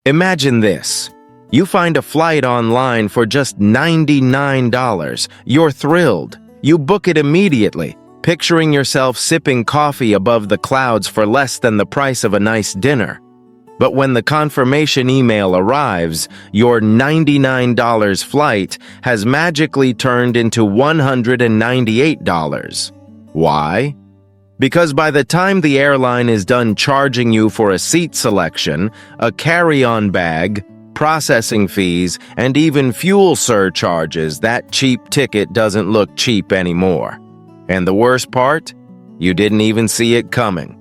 Imagine this. You find a flight online for just $99. You're thrilled. You book it immediately, picturing yourself sipping coffee above the clouds for less than the price of a nice dinner. But when the confirmation email arrives, your $99 flight has magically turned into $198. Why? Because by the time the airline is done charging you for a seat selection, a carry-on bag, processing fees, and even fuel surcharges, that cheap ticket doesn't look cheap anymore. And the worst part? You didn't even see it coming.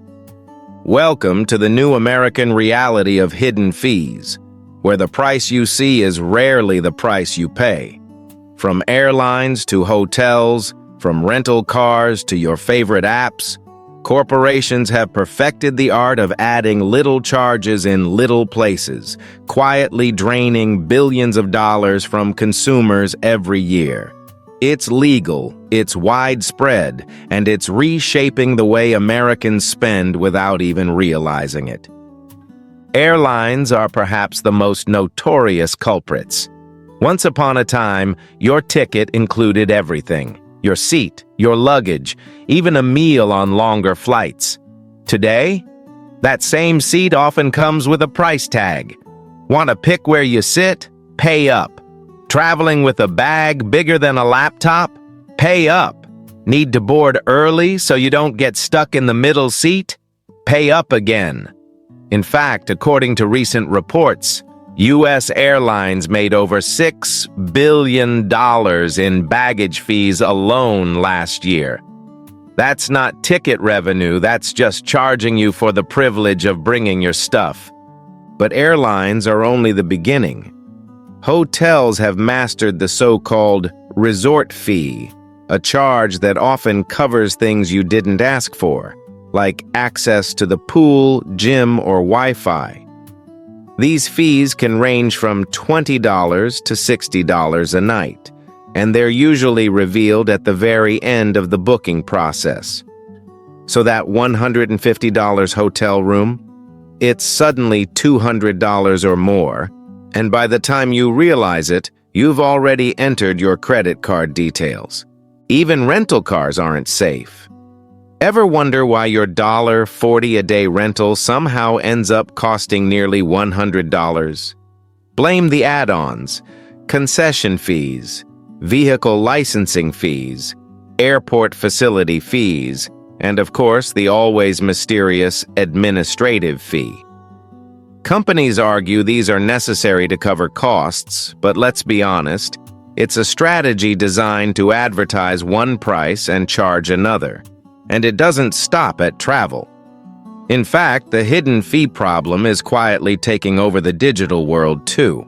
Welcome to the new American reality of hidden fees, where the price you see is rarely the price you pay. From airlines to hotels, from rental cars to your favorite apps, corporations have perfected the art of adding little charges in little places, quietly draining billions of dollars from consumers every year. It's legal, it's widespread, and it's reshaping the way Americans spend without even realizing it. Airlines are perhaps the most notorious culprits. Once upon a time, your ticket included everything: your seat, your luggage, even a meal on longer flights. Today, that same seat often comes with a price tag. Want to pick where you sit? Pay up. Traveling with a bag bigger than a laptop? Pay up. Need to board early so you don't get stuck in the middle seat? Pay up again. In fact, according to recent reports, U.S. airlines made over $6 billion in baggage fees alone last year. That's not ticket revenue, that's just charging you for the privilege of bringing your stuff. But airlines are only the beginning. Hotels have mastered the so-called resort fee, a charge that often covers things you didn't ask for, like access to the pool, gym, or Wi-Fi. These fees can range from $20 to $60 a night, and they're usually revealed at the very end of the booking process. So that $150 hotel room, it's suddenly $200 or more, and by the time you realize it, you've already entered your credit card details. Even rental cars aren't safe. Ever wonder why your $40 a day rental somehow ends up costing nearly $100? Blame the add-ons, concession fees, vehicle licensing fees, airport facility fees, and of course the always mysterious administrative fee. Companies argue these are necessary to cover costs, but let's be honest, it's a strategy designed to advertise one price and charge another. And it doesn't stop at travel. In fact, the hidden fee problem is quietly taking over the digital world too.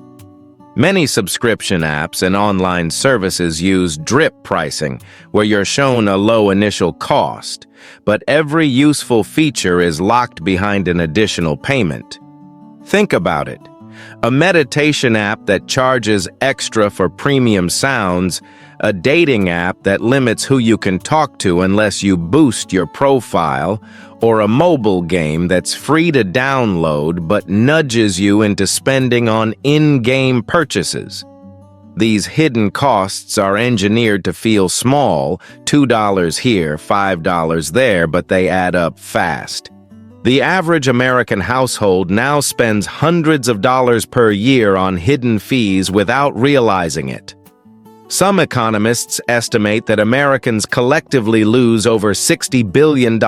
Many subscription apps and online services use drip pricing, where you're shown a low initial cost, but every useful feature is locked behind an additional payment. Think about it. A meditation app that charges extra for premium sounds, a dating app that limits who you can talk to unless you boost your profile, or a mobile game that's free to download but nudges you into spending on in-game purchases. These hidden costs are engineered to feel small, $2 here, $5 there, but they add up fast. The average American household now spends hundreds of dollars per year on hidden fees without realizing it. Some economists estimate that Americans collectively lose over $60 billion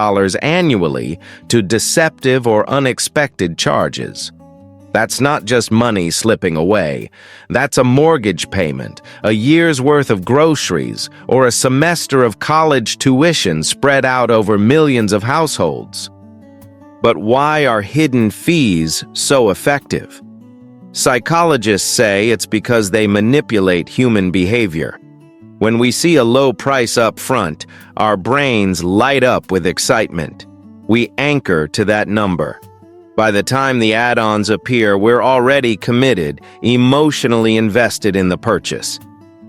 annually to deceptive or unexpected charges. That's not just money slipping away. That's a mortgage payment, a year's worth of groceries, or a semester of college tuition spread out over millions of households. But why are hidden fees so effective? Psychologists say it's because they manipulate human behavior. When we see a low price up front, our brains light up with excitement. We anchor to that number. By the time the add-ons appear, we're already committed, emotionally invested in the purchase.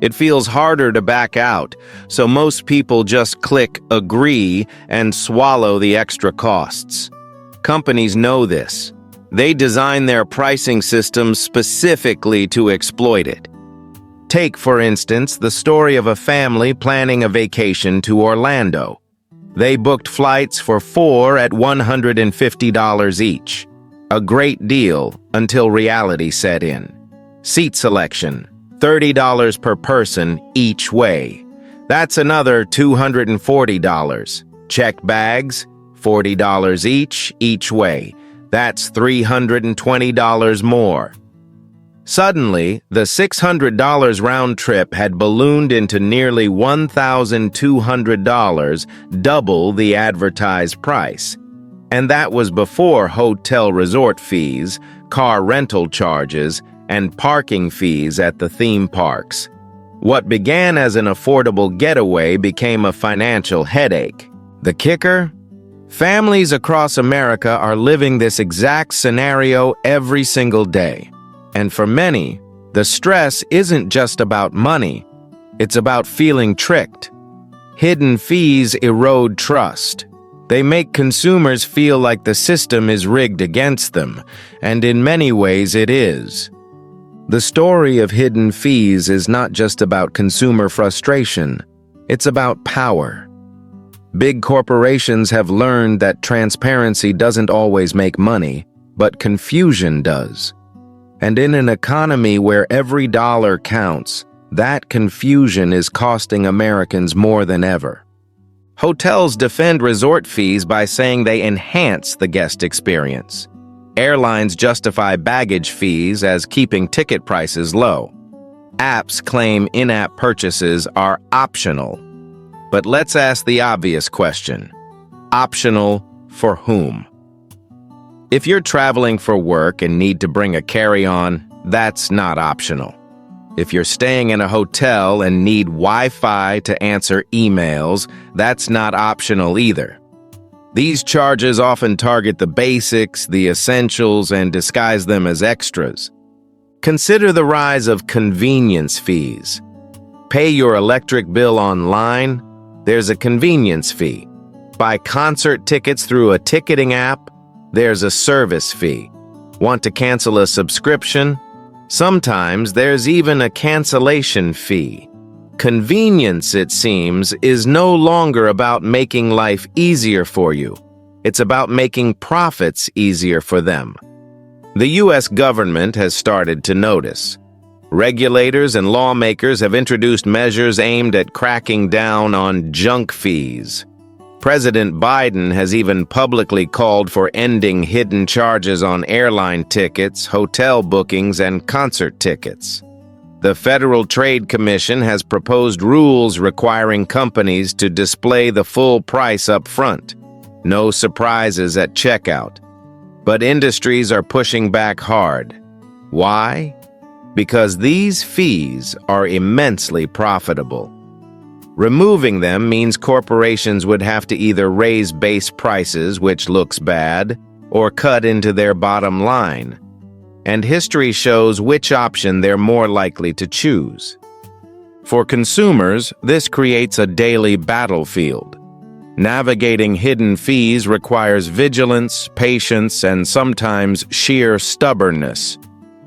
It feels harder to back out, so most people just click agree and swallow the extra costs. Companies know this. They design their pricing systems specifically to exploit it. Take, for instance, the story of a family planning a vacation to Orlando. They booked flights for 4 at $150 each. A great deal until reality set in. Seat selection, $30 per person each way. That's another $240. Checked bags, $40 each way. That's $320 more. Suddenly, the $600 round trip had ballooned into nearly $1,200, double the advertised price. And that was before hotel resort fees, car rental charges, and parking fees at the theme parks. What began as an affordable getaway became a financial headache. The kicker? Families across America are living this exact scenario every single day. And for many, the stress isn't just about money. It's about feeling tricked. Hidden fees erode trust. They make consumers feel like the system is rigged against them, and in many ways it is. The story of hidden fees is not just about consumer frustration. It's about power. Big corporations have learned that transparency doesn't always make money, but confusion does. And in an economy where every dollar counts, that confusion is costing Americans more than ever. Hotels defend resort fees by saying they enhance the guest experience. Airlines justify baggage fees as keeping ticket prices low. Apps claim in-app purchases are optional. But let's ask the obvious question. Optional for whom? If you're traveling for work and need to bring a carry-on, that's not optional. If you're staying in a hotel and need Wi-Fi to answer emails, that's not optional either. These charges often target the basics, the essentials, and disguise them as extras. Consider the rise of convenience fees. Pay your electric bill online? There's a convenience fee. Buy concert tickets through a ticketing app? There's a service fee. Want to cancel a subscription? Sometimes there's even a cancellation fee. Convenience, it seems, is no longer about making life easier for you. It's about making profits easier for them. The U.S. government has started to notice. Regulators and lawmakers have introduced measures aimed at cracking down on junk fees. President Biden has even publicly called for ending hidden charges on airline tickets, hotel bookings, and concert tickets. The Federal Trade Commission has proposed rules requiring companies to display the full price up front. No surprises at checkout. But industries are pushing back hard. Why? Because these fees are immensely profitable. Removing them means corporations would have to either raise base prices, which looks bad, or cut into their bottom line. And history shows which option they're more likely to choose. For consumers, this creates a daily battlefield. Navigating hidden fees requires vigilance, patience, and sometimes sheer stubbornness.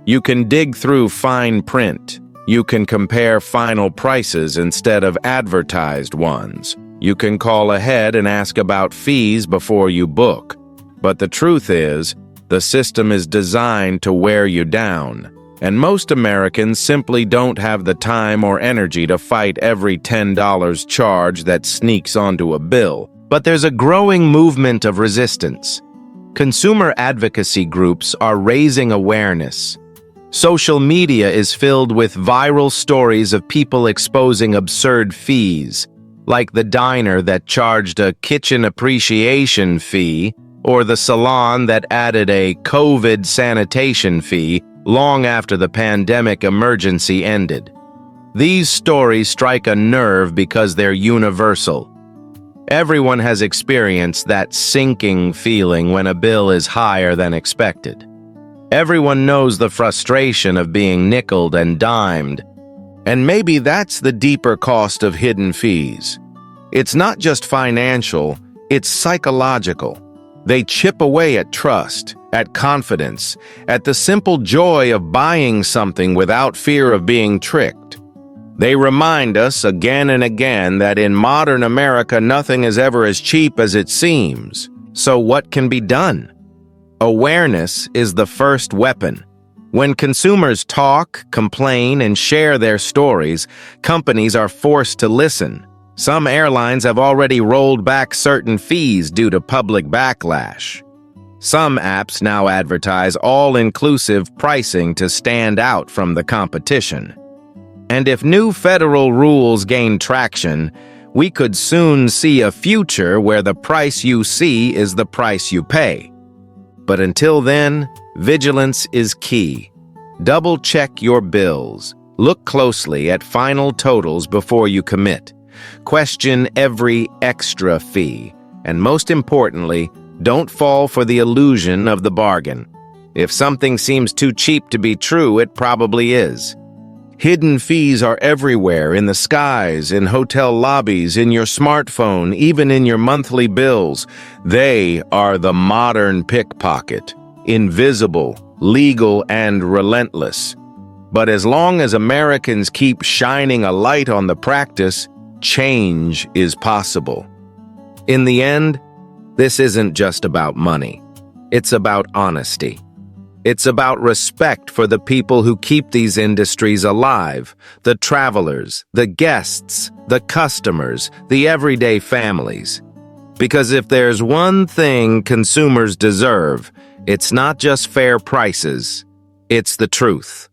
You can dig through fine print. You can compare final prices instead of advertised ones. You can call ahead and ask about fees before you book. But the truth is, the system is designed to wear you down, and most Americans simply don't have the time or energy to fight every $10 charge that sneaks onto a bill. But there's a growing movement of resistance. Consumer advocacy groups are raising awareness. Social media is filled with viral stories of people exposing absurd fees, like the diner that charged a kitchen appreciation fee, or the salon that added a COVID sanitation fee long after the pandemic emergency ended. These stories strike a nerve because they're universal. Everyone has experienced that sinking feeling when a bill is higher than expected. Everyone knows the frustration of being nickeled and dimed. And maybe that's the deeper cost of hidden fees. It's not just financial, it's psychological. They chip away at trust. at confidence, at the simple joy of buying something without fear of being tricked. They remind us again and again that in modern America nothing is ever as cheap as it seems. So what can be done? Awareness is the first weapon. When consumers talk, complain, and share their stories, companies are forced to listen. Some airlines have already rolled back certain fees due to public backlash. Some apps now advertise all-inclusive pricing to stand out from the competition. And if new federal rules gain traction, we could soon see a future where the price you see is the price you pay. But until then, vigilance is key. Double-check your bills. Look closely at final totals before you commit. Question every extra fee. And most importantly, don't fall for the illusion of the bargain. If something seems too cheap to be true, it probably is. Hidden fees are everywhere, in the skies, in hotel lobbies, in your smartphone, even in your monthly bills. They are the modern pickpocket, invisible, legal, and relentless. But as long as Americans keep shining a light on the practice, change is possible. In the end, this isn't just about money. It's about honesty. It's about respect for the people who keep these industries alive, the travelers, the guests, the customers, the everyday families. Because if there's one thing consumers deserve, it's not just fair prices, it's the truth.